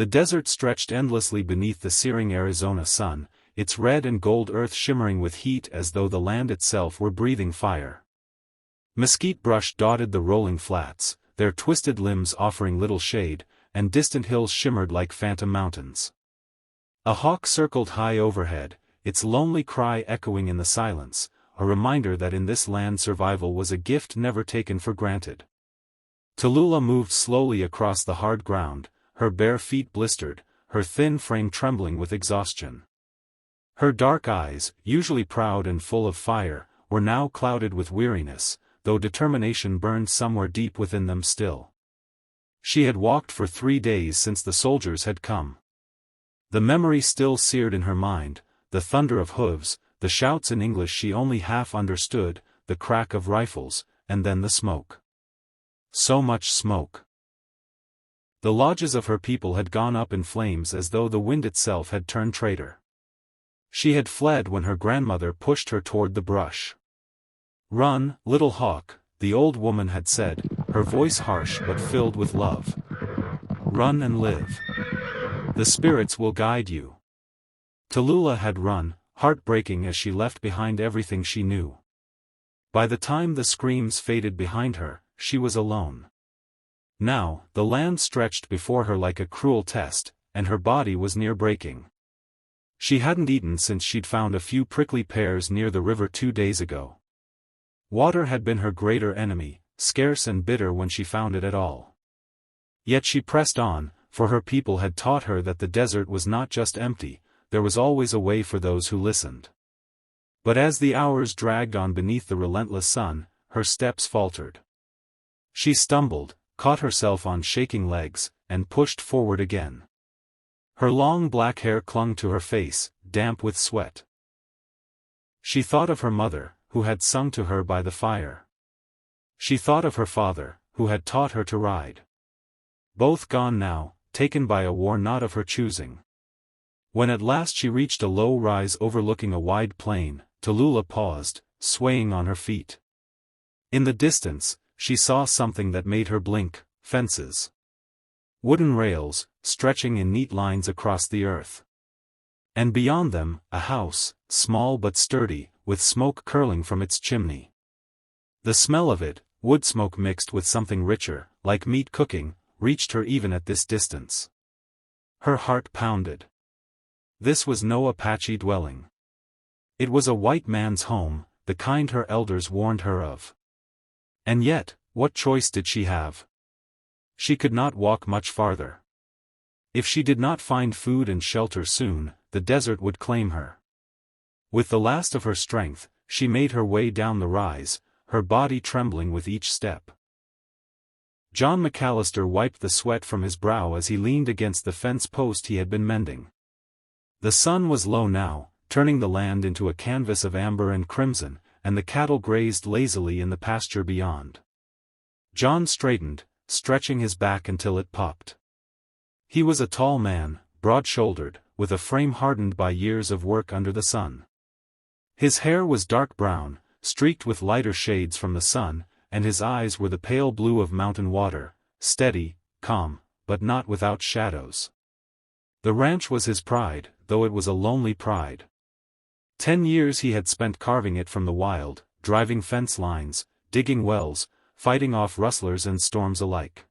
The desert stretched endlessly beneath the searing Arizona sun, its red and gold earth shimmering with heat as though the land itself were breathing fire. Mesquite brush dotted the rolling flats, their twisted limbs offering little shade, and distant hills shimmered like phantom mountains. A hawk circled high overhead, its lonely cry echoing in the silence, a reminder that in this land survival was a gift never taken for granted. Talulah moved slowly across the hard ground, her bare feet blistered, her thin frame trembling with exhaustion. Her dark eyes, usually proud and full of fire, were now clouded with weariness, though determination burned somewhere deep within them still. She had walked for 3 days since the soldiers had come. The memory still seared in her mind, the thunder of hooves, the shouts in English she only half understood, the crack of rifles, and then the smoke. So much smoke. The lodges of her people had gone up in flames as though the wind itself had turned traitor. She had fled when her grandmother pushed her toward the brush. "Run, little hawk," the old woman had said, her voice harsh but filled with love. "Run and live. The spirits will guide you." Talulah had run, heartbreaking as she left behind everything she knew. By the time the screams faded behind her, she was alone. Now, the land stretched before her like a cruel test, and her body was near breaking. She hadn't eaten since she'd found a few prickly pears near the river 2 days ago. Water had been her greater enemy, scarce and bitter when she found it at all. Yet she pressed on, for her people had taught her that the desert was not just empty, there was always a way for those who listened. But as the hours dragged on beneath the relentless sun, her steps faltered. She stumbled, caught herself on shaking legs, and pushed forward again. Her long black hair clung to her face, damp with sweat. She thought of her mother, who had sung to her by the fire. She thought of her father, who had taught her to ride. Both gone now, taken by a war not of her choosing. When at last she reached a low rise overlooking a wide plain, Talulah paused, swaying on her feet. In the distance, she saw something that made her blink: fences. Wooden rails, stretching in neat lines across the earth. And beyond them, a house, small but sturdy, with smoke curling from its chimney. The smell of it, wood smoke mixed with something richer, like meat cooking, reached her even at this distance. Her heart pounded. This was no Apache dwelling. It was a white man's home, the kind her elders warned her of. And yet, what choice did she have? She could not walk much farther. If she did not find food and shelter soon, the desert would claim her. With the last of her strength, she made her way down the rise, her body trembling with each step. John McAllister wiped the sweat from his brow as he leaned against the fence post he had been mending. The sun was low now, turning the land into a canvas of amber and crimson, and the cattle grazed lazily in the pasture beyond. John straightened, stretching his back until it popped. He was a tall man, broad-shouldered, with a frame hardened by years of work under the sun. His hair was dark brown, streaked with lighter shades from the sun, and his eyes were the pale blue of mountain water, steady, calm, but not without shadows. The ranch was his pride, though it was a lonely pride. 10 years he had spent carving it from the wild, driving fence lines, digging wells, fighting off rustlers and storms alike.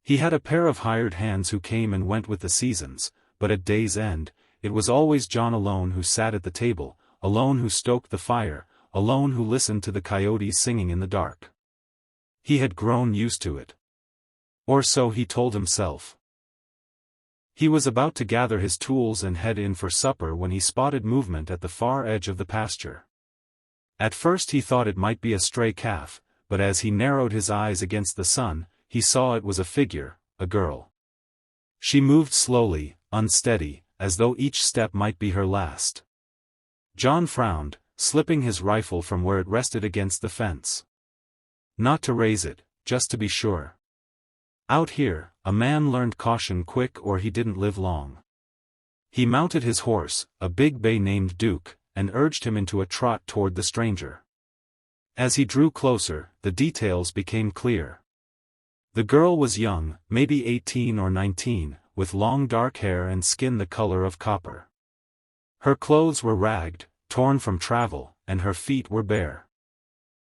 He had a pair of hired hands who came and went with the seasons, but at day's end, it was always John alone who sat at the table, alone who stoked the fire, alone who listened to the coyotes singing in the dark. He had grown used to it. Or so he told himself. He was about to gather his tools and head in for supper when he spotted movement at the far edge of the pasture. At first he thought it might be a stray calf, but as he narrowed his eyes against the sun, he saw it was a figure, a girl. She moved slowly, unsteady, as though each step might be her last. John frowned, slipping his rifle from where it rested against the fence. Not to raise it, just to be sure. Out here, a man learned caution quick or he didn't live long. He mounted his horse, a big bay named Duke, and urged him into a trot toward the stranger. As he drew closer, the details became clear. The girl was young, maybe 18 or 19, with long dark hair and skin the color of copper. Her clothes were ragged, torn from travel, and her feet were bare.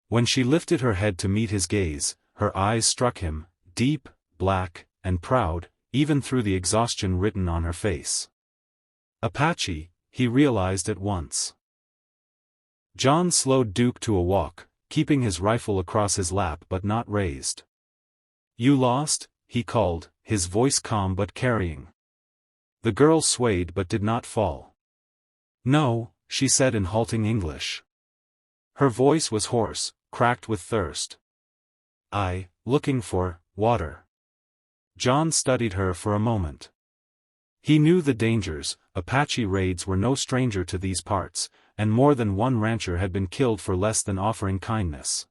When she lifted her head to meet his gaze, her eyes struck him, deep, black, and proud, even through the exhaustion written on her face. Apache, he realized at once. John slowed Duke to a walk, keeping his rifle across his lap but not raised. "You lost?" he called, his voice calm but carrying. The girl swayed but did not fall. "No," she said in halting English. Her voice was hoarse, cracked with thirst. Looking for water." John studied her for a moment. He knew the dangers. Apache raids were no stranger to these parts, and more than one rancher had been killed for less than offering kindness.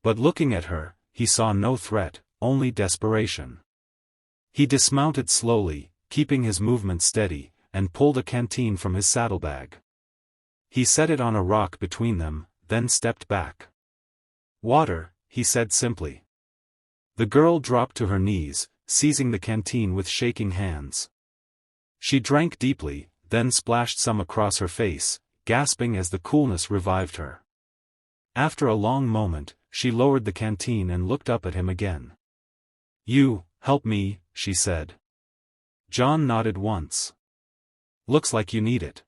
But looking at her, he saw no threat, only desperation. He dismounted slowly, keeping his movement steady, and pulled a canteen from his saddlebag. He set it on a rock between them, then stepped back. "Water," he said simply. The girl dropped to her knees, seizing the canteen with shaking hands. She drank deeply, then splashed some across her face, gasping as the coolness revived her. After a long moment, she lowered the canteen and looked up at him again. "You, help me," she said. John nodded once. "Looks like you need it."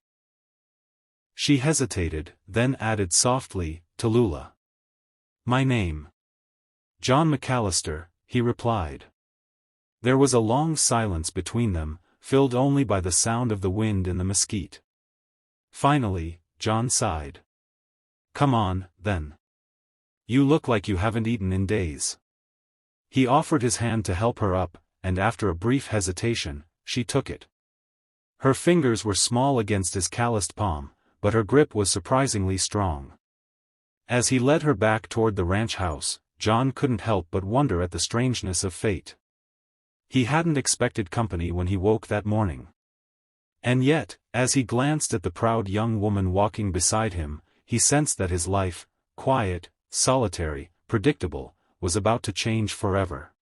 She hesitated, then added softly, "Talulah." "My name." "John McAllister," he replied. There was a long silence between them, filled only by the sound of the wind in the mesquite. Finally, John sighed. "Come on, then. You look like you haven't eaten in days." He offered his hand to help her up, and after a brief hesitation, she took it. Her fingers were small against his calloused palm, but her grip was surprisingly strong. As he led her back toward the ranch house, John couldn't help but wonder at the strangeness of fate. He hadn't expected company when he woke that morning. And yet, as he glanced at the proud young woman walking beside him, he sensed that his life, quiet, solitary, predictable, was about to change forever.